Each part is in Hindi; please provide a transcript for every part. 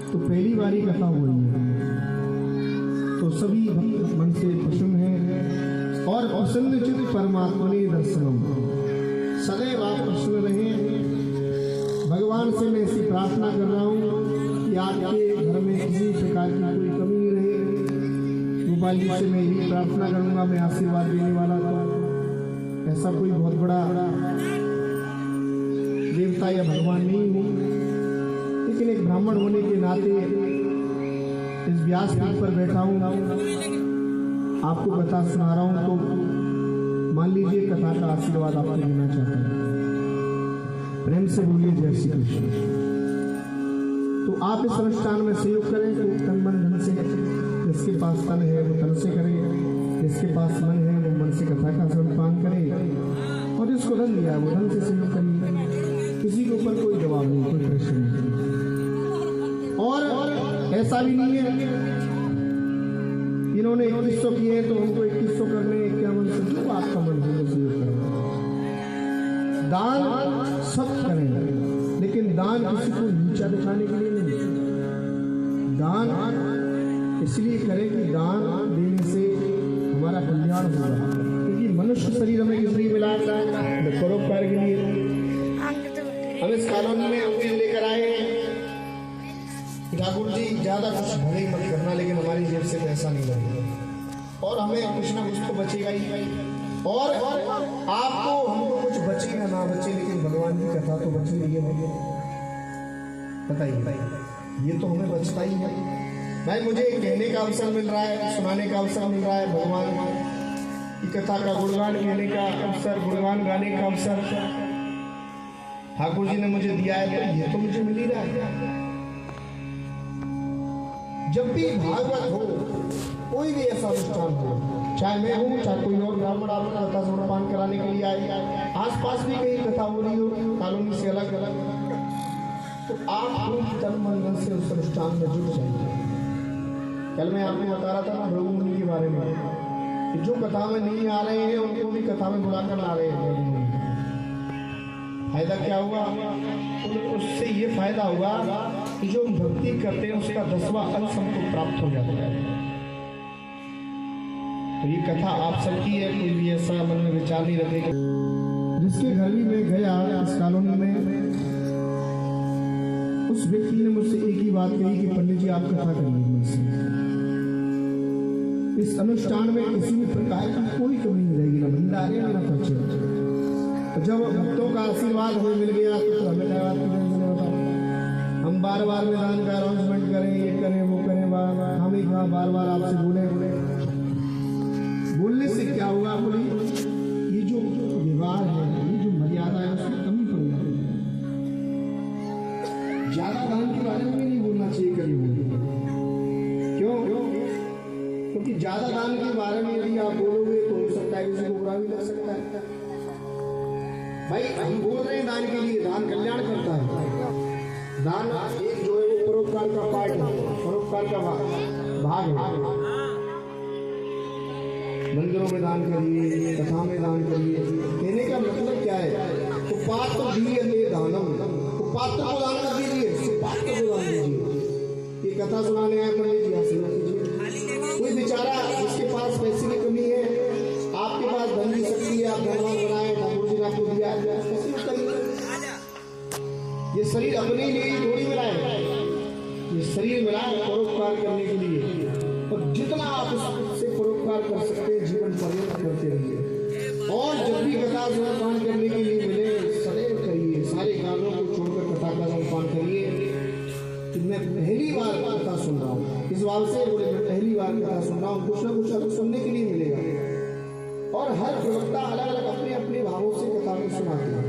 तो पहली बारी कथा हुई है तो सभी भक्त मन से प्रसन्न है और प्रसन्न चित परमात्मने दर्शनम, सदैव आप प्रसन्न रहे। भगवान से मैं ऐसी प्रार्थना कर रहा हूँ कि आपके घर में किसी प्रकार की कोई कमी नहीं रहे। गोपाल जी से मैं यही प्रार्थना करूंगा, मैं आशीर्वाद देने वाला तो ऐसा कोई बहुत बड़ा देवता या भगवान नहीं हूँ, लेकिन एक ब्राह्मण होने के नाते इस व्यासपीठ पर बैठा हूँ, आपको कथा सुना रहा हूँ, तो मान लीजिए कथा का आशीर्वाद आपको देना चाहता हूँ। प्रेम से बोलिए जय श्री कृष्ण। तो आप इस अनुष्ठान में सहयोग करें तो तन मन धन से, जिसके पास तन है वो तन से करे, जिसके पास मन है वो मन से कथा का सम्मान करे, और जिसको धन दिया वो धन से सहयोग करिए। किसी के ऊपर कोई दबाव नहीं, कोई प्रेशर नहीं। और ऐसा भी नहीं है इन्होंने 2100 किए तो हमको 2100 करने क्या मन से, जो आपका मन है सहयोग करें। दान सब करें, लेकिन दान किसी को नीचा दिखाने के लिए नहीं, दान इसलिए करें कि दान देने से हमारा कल्याण होगा, क्योंकि मनुष्य शरीर हमें किस लिए मिला है? परोपकार के लिए। हम इस कॉलोनी में वकील लेकर आए ठाकुर जी, ज्यादा कुछ भले ही मत करना, लेकिन हमारी जेब से पैसा नहीं लगेगा और हमें कुछ ना कुछ तो बचेगा ही, और आपको हमको कुछ बचे ना बचे, लेकिन भगवान की कथा तो बची रही है। बताइए, ये तो हमें बचता ही है भाई। मुझे कहने का अवसर मिल रहा है, सुनाने का अवसर मिल रहा है, भगवान की कथा का गुणगान कहने का अवसर, गुणगान गाने का अवसर ठाकुर जी ने मुझे दिया है, तो ये तो मुझे मिल ही रहा है। जब भी भागवत हो, कोई भी ऐसा अनुष्ठान हो, चाहे मैं हूँ चाहे कोई और ब्राह्मण आपको कथा सुनपान कराने के लिए आए, आसपास भी कहीं कथा हो रही हो कॉलोनी से अलग अलग, तो आप तन मन से उस अनुष्ठान में जुड़ जाइए। कल मैं आपको बता रहा था ना भृगु मुनि के बारे में, कि जो कथा में नहीं आ रहे हैं उनको भी कथा में बुलाकर ला रहे हैं। फायदा क्या हुआ? उससे ये फायदा हुआ कि जो भक्ति करते हैं उसका 10वां अंश हमको प्राप्त हो जाता है। तो ये कथा आप सबकी है, कोई भी ऐसा मन में विचार नहीं रखेगा। जिसके घर भी मैं गया इस कॉलोनी में, उस व्यक्ति ने मुझसे एक ही बात कही कि पंडित जी आप कथा करिए मुझसे। इस अनुष्ठान में किसी भी प्रकार की कोई कमी नहीं रहेगी, ना भंडारे ना खर्चे। तो जब भक्तों का आशीर्वाद हमें मिल गया तो हमें क्या बात बताओ, हम बार बार मैदान का अनाउंसमेंट करें, ये करें वो करें, बार बार हम ही कहा बार बार आपसे बोलने से क्या होगा? बोली ये जो व्यवहार है, ये जो मर्यादा है, उसमें कमी पड़ जाती है। ज्यादा दान के बारे में नहीं बोलना चाहिए कभी। क्यों? क्योंकि ज्यादा दान के बारे में यदि आप बोलोगे तो हो सकता है किसी को बुरा भी लग सकता है। भाई हम बोल रहे हैं दान के लिए, दान कल्याण करता है। दान एक जो है वो परोपकार का पार्ट है, परोपकार का भाग है। मंदिरों में दान करिए, कथा में दान करिए। कहने का मतलब क्या है? तो पात्र दीये दानम, तो पात्र को दान कर दीजिए, पात्र को दान दीजिए। ये कथा सुनाने आए पंडित जी आशीर्वाद कीजिए। कोई बेचारा जिसके पास पैसे की कमी है, आपके पास धन की शक्ति है, आप धनवान बनाए, ठाकुर जी ने आपको दिया, ये शरीर अपने लिए थोड़ी मिला है, ये शरीर मिला है परोपकार करने के लिए। और जितना आप उससे परोपकार कर सकते हैं जीवन पर्यंत करते रहिए। और जब भी कथा सम्मान करने के लिए मिले सदैव करिए, सारे कामों को छोड़कर कथा का सम्मान करिए। कि मैं पहली बार कथा सुन रहा हूँ, इस बात से बोले मैं पहली बार कथा सुन रहा हूँ, कुछ ना कुछ आपको सुनने के लिए मिलेगा। और हर प्रवक्ता अलग अलग अपने अपने भावों से कथा को सुनाते हैं।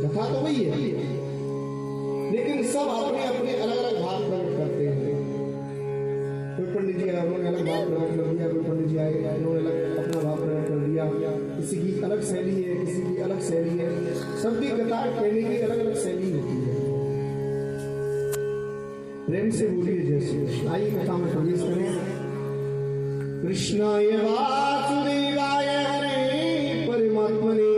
कथा तो वही है, लेकिन सब अपने अपने अलग अलग भाव प्रकट करते हैं। कोई पंडित जी आए, उन्होंने अलग भाव प्रकट कर दिया, कोई पंडित जी आए, उन्होंने अलग अपना भाव प्रकट कर दिया। किसी की अलग शैली है, किसी की अलग शैली है, सबकी कथा कहने की अलग अलग शैली होती है। प्रेम से बोलिए जय श्री कृष्ण। आइए कथा में प्रवेश करें। कृष्णाय वासुदेवाय हरे परमात्मने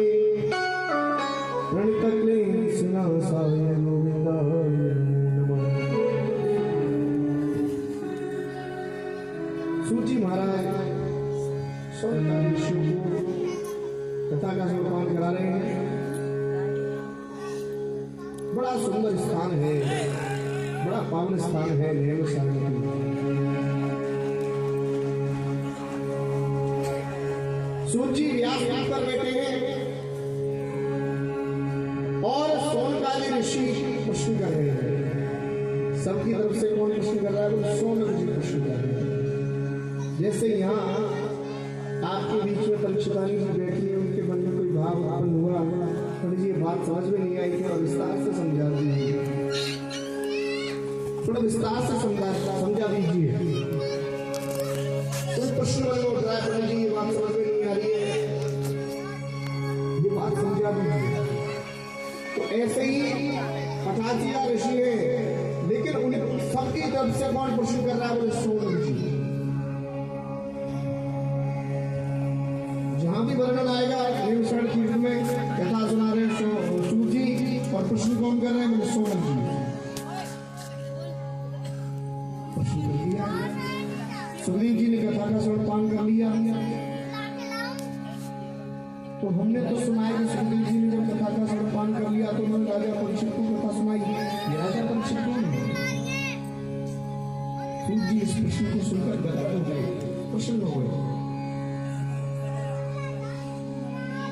प्रणतक्लेशनाशाय गोविंदाय कथा का सम्मान करा रहे हैं। बड़ा सुंदर स्थान है, बड़ा पावन स्थान है नैमिष सारंगी। सूर्य जी व्यास पर बैठे हैं और सोनकाली ऋषि प्रश्न कर रहे हैं। सबकी तरफ से कौन प्रश्न कर रहा है? वो सोनक जी प्रश्न कर रहे हैं। जैसे यहाँ आपके बीच में परीक्षितानी जी बैठी है, उनके मन में कोई भाव उत्पन्न हुआ, थोड़ी जी बात समझ में नहीं आई थी और विस्तार से समझा दीजिए, थोड़ा विस्तार से समझा दीजिए। कोई प्रश्न मन में उठ रहा है, पंडित जी ये बात समझ में नहीं आ रही है, ये बात समझा दीजिए। तो ऐसे ही 88 ऋषि है, लेकिन उन्हें सबकी तरफ से कौन प्रश्न कर रहा है? बोले सोनक जी। जहां भी वर्णन आएगा नैमिषारण्य तीर्थ में कथा सुना रहे सूर्य जी, और प्रश्न कौन कर रहे हैं? बोले सोनक जी। प्रश्न कर दिया, सुग्रीव जी ने कथा का स्वरूपान कर लिया। तो हमने तो सुना है कि सुग्रीव जी ने जब कथा का स्वरूपान कर लिया तो उन्होंने राजा परीक्षित को कथा सुनाई। ये राजा परीक्षित कौन है? सूर्य जी इस प्रश्न को सुनकर गदगद हो गए, प्रसन्न हो गए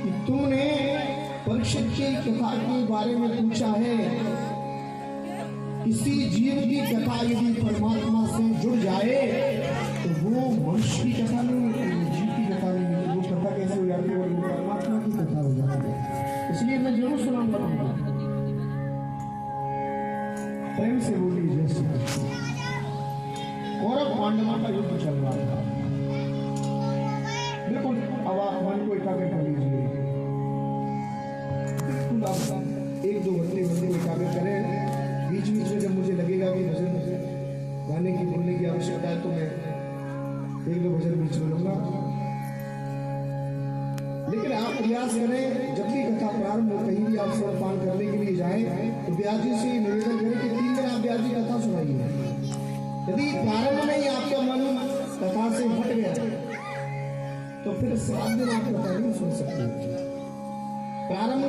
कि तुमने परीक्षित की कथा के बारे में पूछा है। किसी जीव की कथा यदि परमात्मा से जुड़ जाए तो वो मनुष्य की कथा नहीं होती, जीव की कथा नहीं होती। वो कथा कैसे हो जाती है? वो परमात्मा की कथा हो जाती है। इसलिए मैं जरूर सुनाऊंगा तुमको। प्रेम से बोली जय श्री कृष्ण। कौरव पांडवों का युद्ध चल रहा था। बिल्कुल अब आप मन को एकाग्र कर लीजिए, बिल्कुल आप 1-2 घंटे एकाग्र करें। बीच बीच में जब मुझे लगेगा कि भजन गाने की बोलने की आवश्यकता है तो मैं 1-2 भजन बीच में लूंगा। लेकिन आप प्रयास करें, जब भी कथा प्रारंभ हो, कहीं भी आप स्वरपान करने के लिए जाएं तो ब्यास जी से निवेदन करें कि 3 दिन आप ब्यास जी कथा सुनाइए। यदि प्रारंभ में ही आपका मन कथा से हट गया तो फिर 7 दिन आप कथा नहीं सुन सकते। प्रारंभ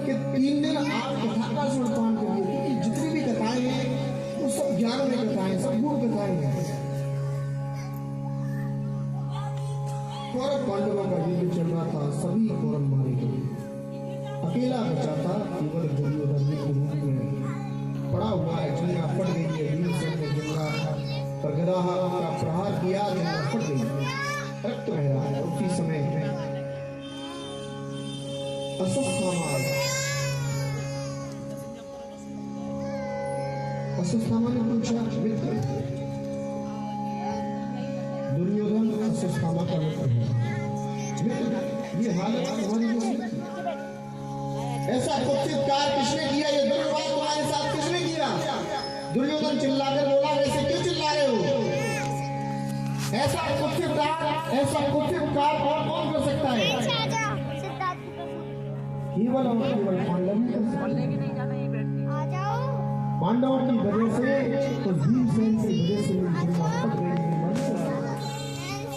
के 3 दिन आप कथा का स्वरपान करिए, क्योंकि जितनी भी कथाएं हैं वो सब ज्ञान में कथाएं, सब गुण कथाएं हैं। कौरव पांडवों का युद्ध चल रहा था, सभी कौरव मारे गए, अकेला बचा था केवल दुर्योधन के रूप में पड़ा हुआ है। जंगा फट गई है, भीमसेन ने जंगा पर गदा का प्रहार किया, जंगा फट गई, रक्त बह रहा है। उसी समय अश्वत्थामा ने पूछा, मित्र दुर्योधन अश्वत्थामा का मित्र है, मित्र ये हालत तुम्हारी क्यों? ऐसा कुत्सित कार्य किसने किया? ये दुर्व्यवहार तुम्हारे साथ किसने किया? दुर्योधन चिल्लाकर बोला, वैसे क्यों चिल्ला रहे हो? ऐसा कुत्सित कार्य और कौन कर सकता है? केवल और केवल पांडवों की वजह से, तो भीमसेन की वजह से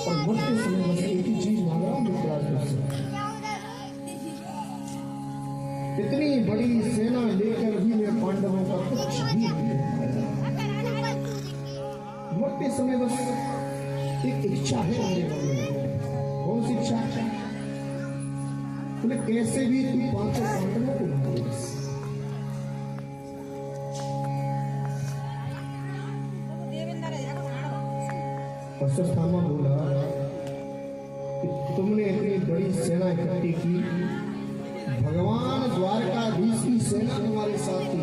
और मरते समय बस एक ही चीज मांग रहा हूँ, इतनी बड़ी सेना लेकर भी मैं पांडवों का कुछ भी नहीं पाया। मरते समय बस एक इच्छा है मेरे मन में। कौन सी इच्छा है? बोले कैसे भी तू 5 पांडवों को मारो। अश्वत्थामा बोला कि तुमने इतनी बड़ी सेना इकट्ठी की, भगवान द्वारकाधीश की सेना तुम्हारे साथ थी,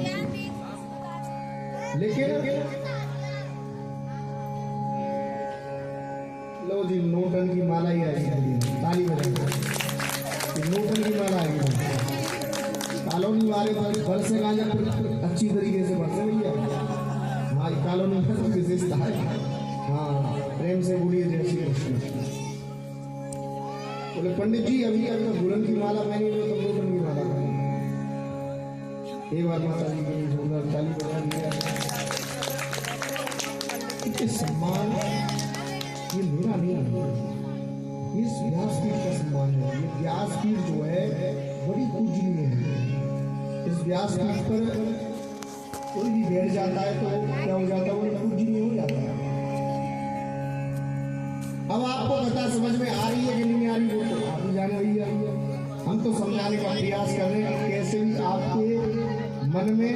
लेकिन लो जी नोटन की माला ही आई, ताली बजाई, नोटन की माला आई। कॉलोनी वाले भर से गांजा अच्छी तरीके से भरसे भैया। हाँ कॉलोनी में विशेषता है। हाँ प्रेम से बोलिए जय श्री कृष्ण। बोले पंडित जी अभी अगर गुरन की माला पहनी हुई तो नोटन की माला पहनी। एक बार माता जी के लिए जोरदार ताली बजा दिया। सम्मान ये मेरा नहीं, इस व्यासपीठ का सम्मान है। ये व्यासपीठ जो है बड़ी पूजनीय है। इस व्यासपीठ पर कोई भी बैठ जाता है तो क्या हो जाता है, वो पूजनीय हो जाता है। अब आपको कथा समझ में आ रही है कि नहीं आ रही, वो तो आप ही जाने रही है। हम तो समझाने का प्रयास कर रहे हैं कि कैसे भी आपके मन में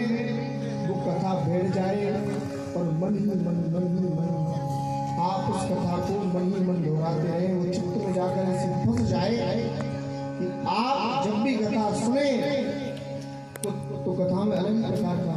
वो कथा बैठ जाए और मन ही मन आप उस कथा को मन ही मन दोहराते रहे, वो चित्त में जाकर ऐसे फंस जाए कि आप जब भी कथा सुने तो कथा में अलग प्रकार का